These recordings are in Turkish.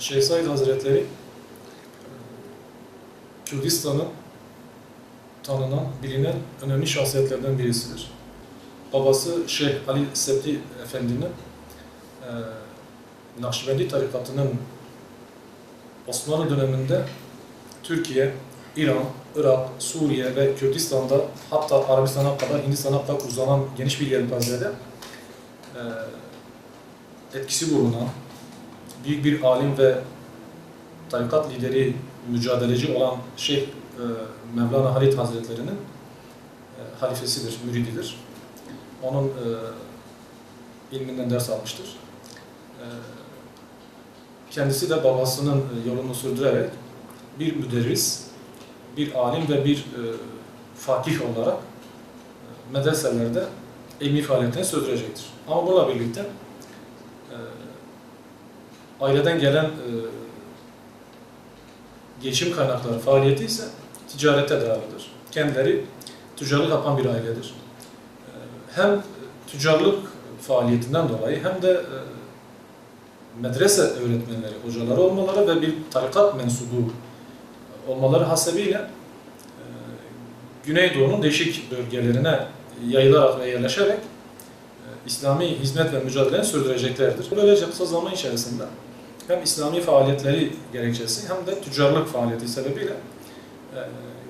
Şeyh Said Hazretleri Kürdistan'ın tanınan, bilinen önemli şahsiyetlerden birisidir. Babası Şeyh Ali Septi Efendi'nin Nakşibendi tarikatının Osmanlı döneminde Türkiye, İran, Irak, Suriye ve Kürdistan'da, hatta Arabistan'a kadar, Hindistan'a kadar uzanan geniş bir yelpazede etkisi bulunan büyük bir alim ve tarikat lideri, mücadeleci olan Şeyh Mevlana Halid Hazretleri'nin halifesidir, mürididir. Onun ilminden ders almıştır. Kendisi de babasının yolunu sürdürerek bir müderris, bir alim ve bir fakih olarak medreselerde ilmi faaliyetine sürdürecektir. Ama bununla birlikte aileden gelen geçim kaynakları faaliyeti ise ticarete dayalıdır. Kendileri tüccarlık yapan bir ailedir. Hem tüccarlık faaliyetinden dolayı hem de medrese öğretmenleri, hocaları olmaları ve bir tarikat mensubu olmaları hasebiyle Güneydoğu'nun değişik bölgelerine yayılarak ve yerleşerek İslami hizmet ve mücadeleni sürdüreceklerdir. Böylece kısa zaman içerisinde hem İslami faaliyetleri gerekçesi hem de tüccarlık faaliyeti sebebiyle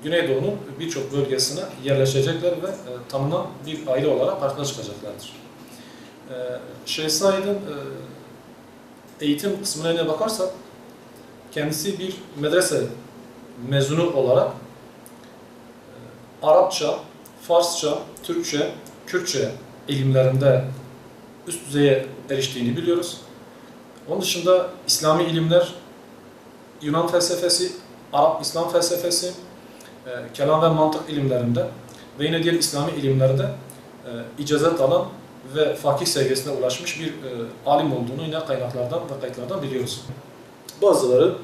Güneydoğu'nun birçok bölgesine yerleşecekler ve tanınan bir aile olarak karşına çıkacaklardır. Şeyh Said'in eğitim kısmına bakarsak, kendisi bir medrese mezunu olarak Arapça, Farsça, Türkçe, Kürtçe ilimlerinde üst düzeye eriştiğini biliyoruz. Onun dışında İslami ilimler, Yunan felsefesi, Arap İslam felsefesi, kelam ve mantık ilimlerinde ve yine diğer İslami ilimlerde icazet alan ve fakih seviyesine ulaşmış bir alim olduğunu yine kaynaklardan ve kayıtlardan biliyoruz. Bazıları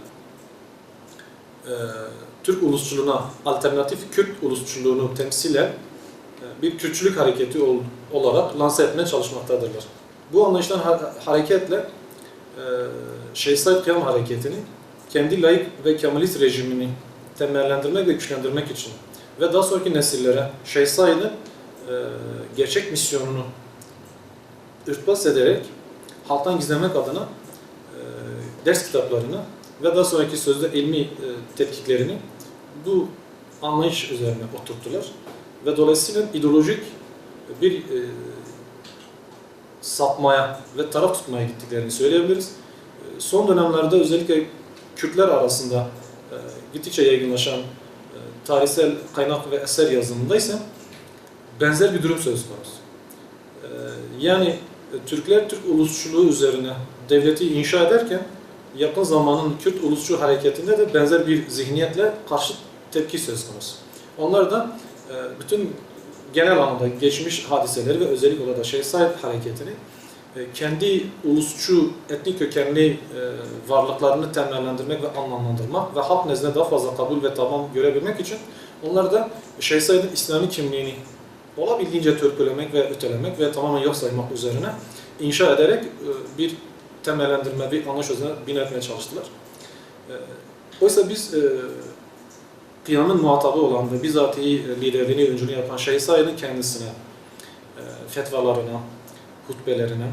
Türk ulusçuluğuna, alternatif Kürt ulusçuluğunu temsilen bir Kürtçülük hareketi olarak lanse etmeye çalışmaktadırlar. Bu anlayıştan hareketle Şeyh Said Kıyam hareketini kendi laik ve kemalist rejimini temellendirmek ve güçlendirmek için ve daha sonraki nesillere Şeyh Said'in gerçek misyonunu örtbas ederek halktan gizlemek adına ders kitaplarını ve daha sonraki sözde ilmi tetkiklerini bu anlayış üzerine oturttular. Ve dolayısıyla ideolojik bir sapmaya ve taraf tutmaya gittiklerini söyleyebiliriz. Son dönemlerde özellikle Kürtler arasında gittikçe yaygınlaşan tarihsel kaynak ve eser yazımında ise benzer bir durum söz konusu. Yani Türkler Türk ulusçuluğu üzerine devleti inşa ederken yakın zamanın Kürt ulusçu hareketinde de benzer bir zihniyetle karşı tepki söz konusu. Onlar da bütün genel anlamda geçmiş hadiseleri ve özellikle olarak Şeyh Said hareketini kendi ulusçu, etnik kökenli varlıklarını temellendirmek ve anlamlandırmak ve halk nezdinde daha fazla kabul ve tamam görebilmek için onlar da Şeyh Said'in İslami kimliğini olabildiğince törpülemek ve ötelemek ve tamamen yok saymak üzerine inşa ederek bir temellendirme, bir anlayış üzerine bina etmeye çalıştılar. Oysa biz kıyamın muhatabı olan ve bizatihi liderliğini, öncülüğünü yapan Şeyh Said'in kendisine, fetvalarına, hutbelerine,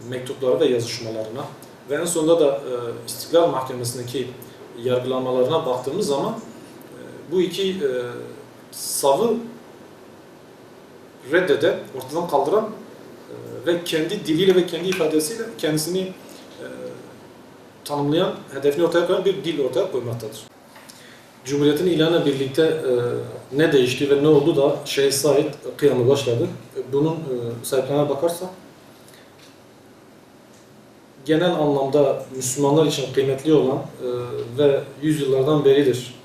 mektupları ve yazışmalarına ve en sonunda da İstiklal Mahkemesi'ndeki yargılamalarına baktığımız zaman bu iki savı reddeden, ortadan kaldıran ve kendi diliyle ve kendi ifadesiyle kendisini tanımlayan, hedefini ortaya koyan bir dil ortaya koymaktadır. Cumhuriyetin ilanıyla birlikte ne değişti ve ne oldu da Şeyh Said kıyamı başladı. Bunun sahiplerine bakarsak, genel anlamda Müslümanlar için kıymetli olan ve yüzyıllardan beridir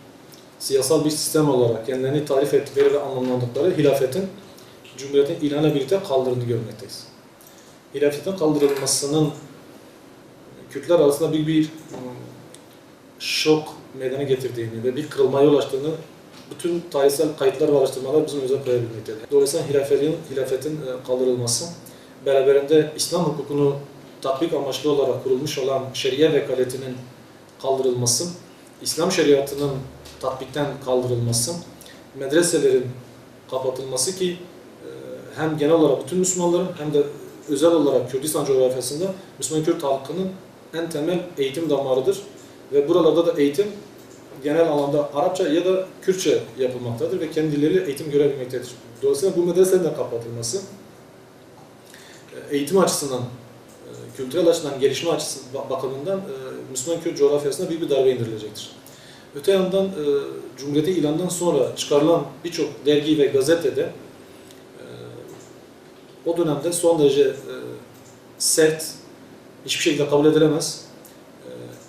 siyasal bir sistem olarak kendilerini tarif ettikleri ve anlamlandıkları hilafetin Cumhuriyetin ilanıyla birlikte kaldırıldığını görmekteyiz. Hilafetin kaldırılmasının Kürtler arasında bir şok meydana getirdiğini ve bir kırılmaya yol açtığını bütün tarihsel kayıtlar ve araştırmalar bizim önümüze koyabilmektedir. Dolayısıyla hilafetin kaldırılması beraberinde İslam hukukunu tatbik amaçlı olarak kurulmuş olan şeria vekaletinin kaldırılması, İslam şeriatının tatbikten kaldırılması, medreselerin kapatılması ki hem genel olarak bütün Müslümanların hem de özel olarak Kürdistan coğrafyasında Müslüman Kürt halkının en temel eğitim damarıdır. Ve buralarda da eğitim genel alanda Arapça ya da Kürtçe yapılmaktadır ve kendi dilleriyle eğitim görebilmektedir. Dolayısıyla bu medreselerin de kapatılması eğitim açısından, kültürel açıdan, gelişme açısından bakımından Müslüman Kürt coğrafyasına büyük bir darbe indirilecektir. Öte yandan Cumhuriyeti ilandan sonra çıkarılan birçok dergi ve gazetede o dönemde son derece sert, hiçbir şekilde kabul edilemez,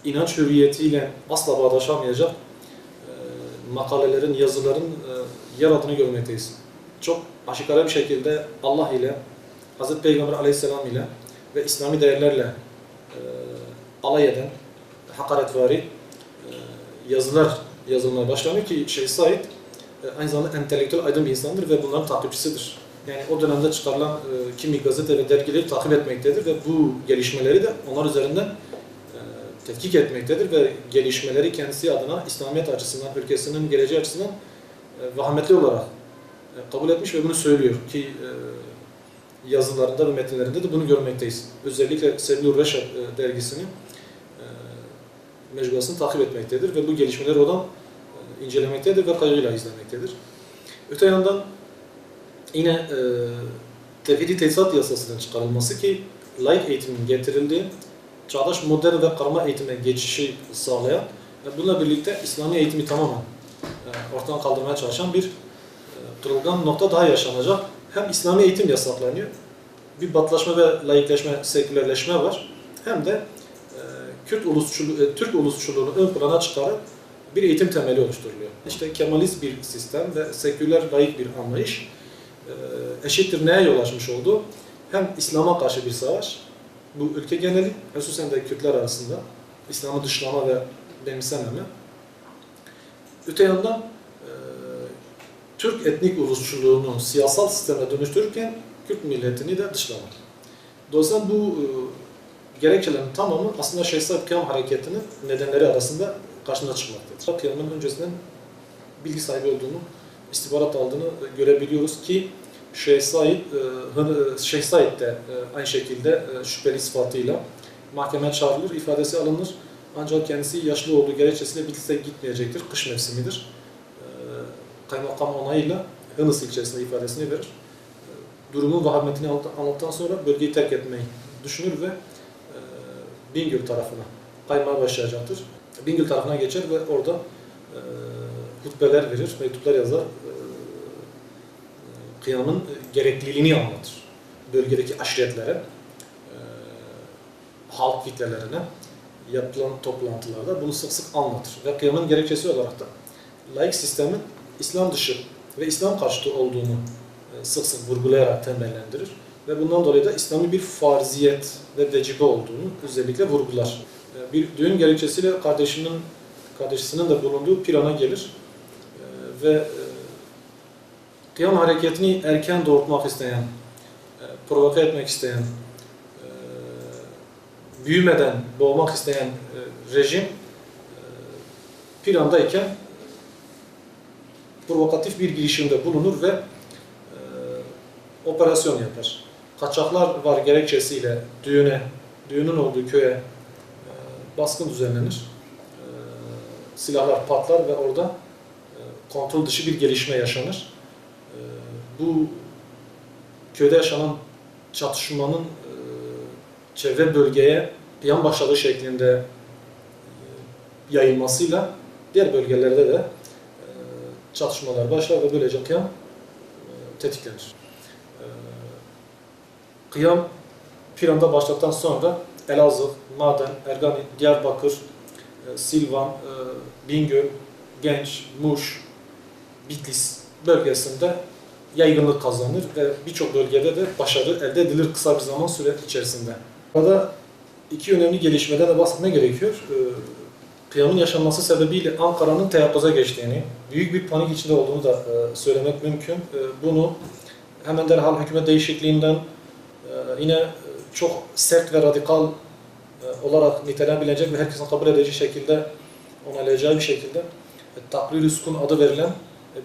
inanç hürriyetiyle asla bağdaşamayacak makalelerin, yazıların yer altını görmekteyiz. Çok aşikare bir şekilde Allah ile, Hz. Peygamber Aleyhisselam ile ve İslami değerlerle alay eden, hakaretvari yazılar yazılmaya başlanıyor ki Şeyh Said aynı zamanda entelektüel aydın bir insandır ve bunların takipçisidir. Yani o dönemde çıkarılan kimi gazete ve dergileri takip etmektedir ve bu gelişmeleri de onlar üzerinden tetkik etmektedir ve gelişmeleri kendisi adına İslamiyet açısından, ülkesinin geleceği açısından vahametli olarak kabul etmiş ve bunu söylüyor ki yazılarında ve metinlerinde de bunu görmekteyiz. Özellikle Sebil-ül Reşad dergisinin mecmuasını takip etmektedir ve bu gelişmeleri oradan incelemektedir ve kaygıyla izlemektedir. Öte yandan yine tevhidi tesisat yasasının çıkarılması ki laik eğitimin getirildiği, çağdaş modern ve karma eğitime geçişi sağlayan ve bununla birlikte İslami eğitimi tamamen ortadan kaldırmaya çalışan bir kırılgan nokta daha yaşanacak. Hem İslami eğitim yasaklanıyor, bir batlaşma ve laikleşme, sekülerleşme var. Hem de Türk ulusçuluğunu ön plana çıkarıp bir eğitim temeli oluşturuluyor. İşte Kemalist bir sistem ve seküler laik bir anlayış eşittir neye yol açmış oldu? Hem İslam'a karşı bir savaş, bu ülke geneli, hususen de Kürtler arasında İslam'ı dışlama ve benimsememe. Öte yandan Türk etnik ulusçuluğunu siyasal sisteme dönüştürürken Kürt milletini de dışlama. Dolayısıyla bu gerekçelerin tamamı aslında Şeyh Said Kıyam Hareketi'nin nedenleri arasında karşımıza çıkmaktadır. Kıyam'ın öncesinden bilgi sahibi olduğunu, istihbarat aldığını görebiliyoruz ki Şeyh Said de aynı şekilde şüpheli sıfatıyla mahkemeye çağrılır, ifadesi alınır. Ancak kendisi yaşlı olduğu gerekçesiyle Bitlis'e gitmeyecektir, kış mevsimidir. Kaymakam onayıyla Hınıs ilçesinde ifadesini verir. Durumun vahametini anlattıktan sonra bölgeyi terk etmeyi düşünür ve Bingöl tarafına kaymaya başlayacaktır. Bingöl tarafına geçer ve orada hutbeler verir, mektuplar yazar. Kıyamın gerekliliğini anlatır. Bölgedeki aşiretlere, halk kitlelerine yapılan toplantılarda bunu sık sık anlatır. Ve kıyamın gerekçesi olarak da laik sistemin İslam dışı ve İslam karşıtı olduğunu sık sık vurgulayarak temellendirir. Ve bundan dolayı da İslami bir farziyet ve vecibe olduğunu özellikle vurgular. Bir düğün gerekçesiyle kardeşinin de bulunduğu Piran'a gelir ve Kıyam hareketini erken doğurtmak isteyen, provoke etmek isteyen, büyümeden boğmak isteyen rejim Piran'dayken provokatif bir girişimde bulunur ve operasyon yapar. Kaçaklar var gerekçesiyle düğünün olduğu köye baskın düzenlenir. Silahlar patlar ve orada kontrol dışı bir gelişme yaşanır. Bu köyde yaşanan çatışmanın çevre bölgeye yan başladığı şeklinde yayılmasıyla diğer bölgelerde de çatışmalar başlar ve böylece kıyam tetiklenir. Kıyam Piran'da başladıktan sonra Elazığ, Maden, Ergani, Diyarbakır, Silvan, Bingöl, Genç, Muş, Bitlis bölgesinde yaygınlık kazanır ve birçok bölgede de başarı elde edilir kısa bir zaman süre içerisinde. Burada iki önemli gelişmeden de bahsetmek gerekiyor. Kıyamın yaşanması sebebiyle Ankara'nın teyakkuza geçtiğini, büyük bir panik içinde olduğunu da söylemek mümkün. Bunu hemen derhal hükümet değişikliğinden yine çok sert ve radikal olarak nitelenebilecek ve herkesin kabul edeceği şekilde, onaylayacağı bir şekilde Takrir-i Sukun adı verilen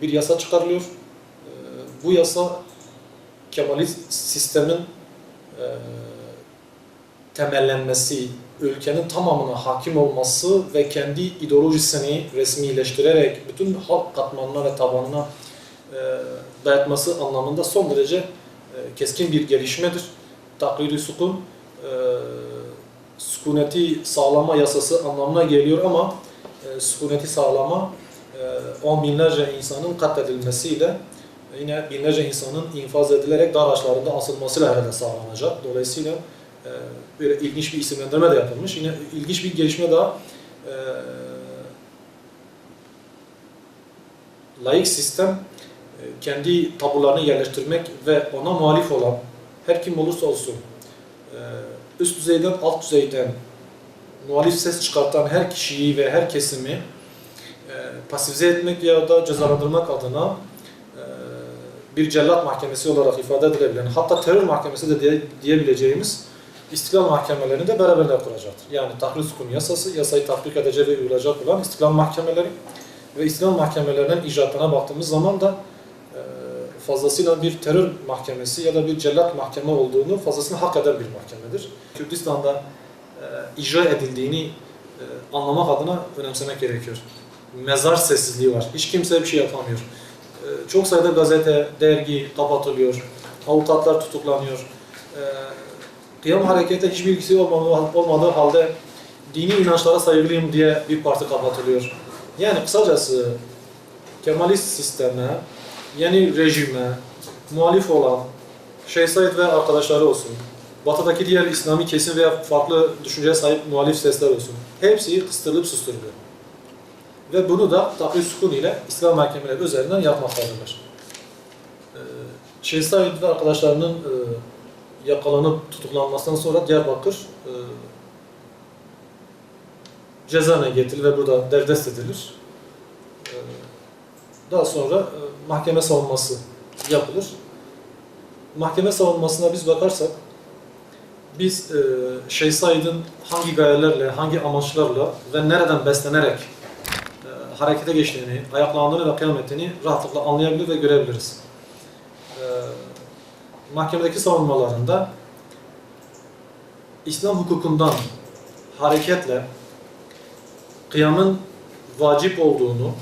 bir yasa çıkarılıyor. Bu yasa Kemalist sistemin temellenmesi, ülkenin tamamına hakim olması ve kendi ideolojisini resmileştirerek bütün halk katmanına ve tabanına dayatması anlamında son derece keskin bir gelişmedir. Takrir-i Sukun, sükuneti sağlama yasası anlamına geliyor ama sükuneti sağlama on binlerce insanın katledilmesiyle yine binlerce insanın infaz edilerek dar ağaçlarında asılmasıyla herhalde sağlanacak. Dolayısıyla böyle ilginç bir isimlendirme de yapılmış. Yine ilginç bir gelişme daha, laik sistem kendi tabularını yerleştirmek ve ona muhalif olan her kim olursa olsun üst düzeyden alt düzeyden muhalif ses çıkartan her kişiyi ve her kesimi pasifize etmek ya da cezalandırmak adına bir cellat mahkemesi olarak ifade edilebilen, hatta terör mahkemesi de diyebileceğimiz istiklal mahkemelerini de beraberinde kuracaktır. Yani Takrir-i Sukun yasası, yasayı tatbik edecek ve uyulacak olan istiklal mahkemeleri ve istiklal mahkemelerinin icraatına baktığımız zaman da fazlasıyla bir terör mahkemesi ya da bir cellat mahkeme olduğunu fazlasıyla hak eden bir mahkemedir. Kürdistan'da icra edildiğini anlamak adına önemsemek gerekiyor. Mezar sessizliği var. Hiç kimse bir şey yapamıyor. Çok sayıda gazete, dergi kapatılıyor. Avukatlar tutuklanıyor. Kıyam harekete hiçbir ilgisi olmadığı halde dini inançlara saygılıyım diye bir parti kapatılıyor. Yani kısacası Kemalist sisteme, yeni rejime muhalif olan Şeyh Said ve arkadaşları olsun, Batı'daki diğer İslami kesim veya farklı düşünceye sahip muhalif sesler olsun, hepsi kıstırılıp susturuluyor. Ve bunu da Takrir-i Sukun ile İslam mahkemeleri üzerinden yapmaktadırlar. Şeyh Said ve arkadaşlarının yakalanıp tutuklanmasından sonra Diyarbakır cezaevine getirilir ve burada derdest edilir. Daha sonra mahkeme savunması yapılır. Mahkeme savunmasına biz bakarsak, biz Şeyh Said'in hangi gayelerle, hangi amaçlarla ve nereden beslenerek harekete geçtiğini, ayaklandığını ve kıyam ettiğini rahatlıkla anlayabilir ve görebiliriz. Mahkemedeki savunmalarında İslam hukukundan hareketle kıyamın vacip olduğunu,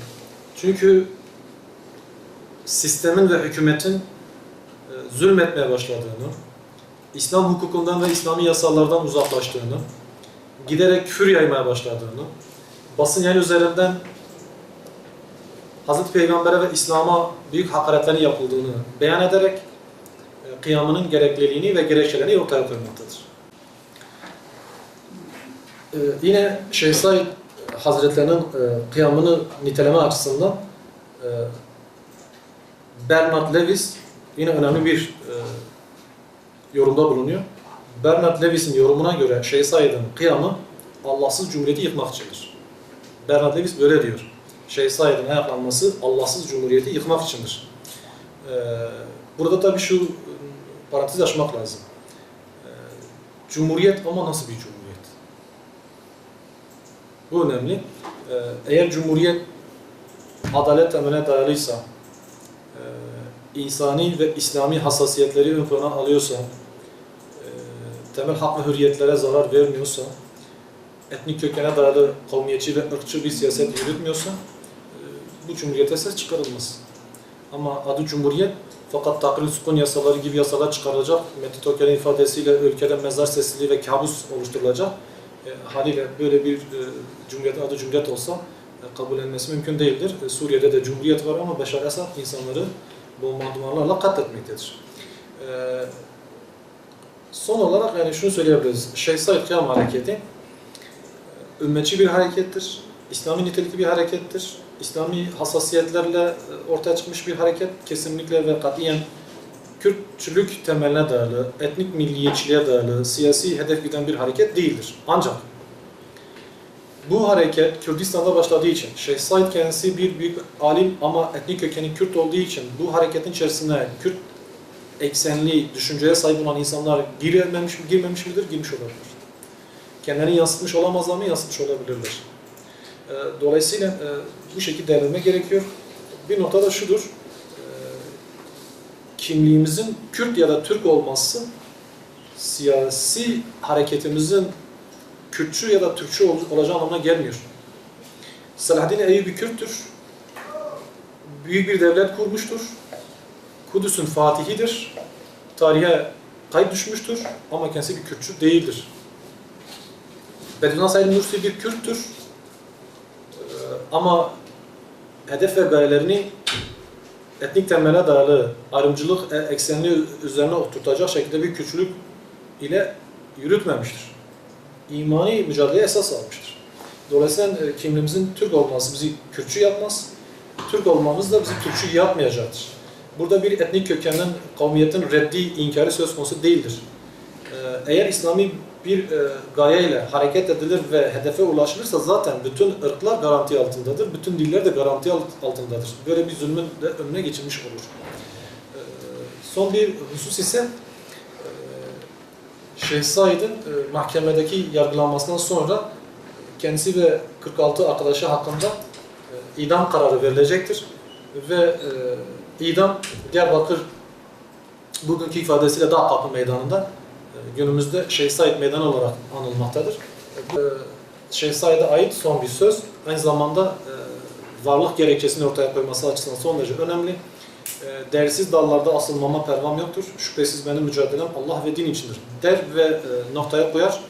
çünkü sistemin ve hükümetin zulmetmeye başladığını, İslam hukukundan ve İslami yasalardan uzaklaştığını, giderek küfür yaymaya başladığını, basın yayın üzerinden Hazreti Peygamber'e ve İslam'a büyük hakaretlerin yapıldığını beyan ederek kıyamının gerekliliğini ve gerekçelerini ortaya koymaktadır. Yine Şeyh Said Hazretlerinin kıyamını niteleme açısından Bernard Lewis yine önemli bir yorumda bulunuyor. Bernard Lewis'in yorumuna göre Şeyh Said'in kıyamı Allahsız cumhuriyeti yıkmak içindir. Bernard Lewis böyle diyor. Şeyh Said'in ayaklanması Allahsız cumhuriyeti yıkmak içindir. Burada tabii şu parantezi açmak lazım. Cumhuriyet ama nasıl bir cumhuriyet? Bu önemli. Eğer cumhuriyet adalet temeline dayalıysa, insani ve İslami hassasiyetleri ön plana alıyorsa, temel hak ve hürriyetlere zarar vermiyorsa, etnik kökene dayalı kavmiyetçi ve ırkçı bir siyaset yürütmüyorsa, bu cumhuriyete ses çıkarılmaz. Ama adı cumhuriyet, fakat Takrir-i Sukun yasaları gibi yasalar çıkarılacak, Metin Toker'in ifadesiyle ülkede mezar sessizliği ve kabus oluşturulacak. Haliyle böyle bir cumhuriyet adı cumhuriyet olsa kabul edilmesi mümkün değildir. Suriye'de de cumhuriyet var ama Beşar Esad insanları bombardımanlarla katletmektedir. Son olarak yani şunu söyleyebiliriz. Şeyh Said Kıyam Hareketi ümmetçi bir harekettir. İslami nitelikli bir harekettir. İslami hassasiyetlerle ortaya çıkmış bir hareket. Kesinlikle ve katiyen Kürtçülük temeline dayalı, etnik milliyetçiliğe dayalı, siyasi hedef giden bir hareket değildir. Ancak bu hareket Kürdistan'da başladığı için, Şeyh Said kendisi bir büyük alim ama etnik kökeni Kürt olduğu için bu hareketin içerisine Kürt eksenli düşünceye sahip olan insanlar girmemiş midir? Girmiş olabilir. Kendilerini yansıtmış olamazlar mı? Yansıtmış olabilirler. Dolayısıyla bu şekilde değerlendirmek gerekiyor. Bir nokta da şudur, kimliğimizin Kürt ya da Türk olması, siyasi hareketimizin Kürtçü ya da Türkçü olacağı anlamına gelmiyor. Selahaddin Eyyubi Kürttür, büyük bir devlet kurmuştur, Kudüs'ün fatihidir, tarihe kayıt düşmüştür ama kendisi bir Kürtçü değildir. Bediüzzaman Said Nursi bir Kürttür ama hedef ve gayelerini etnik temele dayalı ayrımcılık eksenli üzerine oturtacak şekilde bir Kürtçülük ile yürütmemiştir. İmani mücadeleye esas almıştır. Dolayısıyla kimliğimizin Türk olması bizi Kürtçü yapmaz, Türk olmamız da bizi Türkçü yapmayacaktır. Burada bir etnik kökenden kavmiyetin reddi, inkarı söz konusu değildir. Eğer İslami bir gayeyle hareket edilir ve hedefe ulaşılırsa zaten bütün ırklar garanti altındadır, bütün diller de garanti altındadır. Böyle bir zulmün de önüne geçilmiş olur. Son bir husus ise Şeyh Said'in mahkemedeki yargılanmasından sonra kendisi ve 46 arkadaşı hakkında idam kararı verilecektir. Ve idam Diyarbakır bugünkü ifadesiyle Dağ Kapı Meydanı'nda günümüzde Şeyh Said Meydanı olarak anılmaktadır. Şeyh Said'e ait son bir söz, aynı zamanda varlık gerekçesini ortaya koyması açısından son derece önemli. Değersiz dallarda asılmama pervam yoktur. Şüphesiz benim mücadelem Allah ve din içindir der ve noktaya koyar.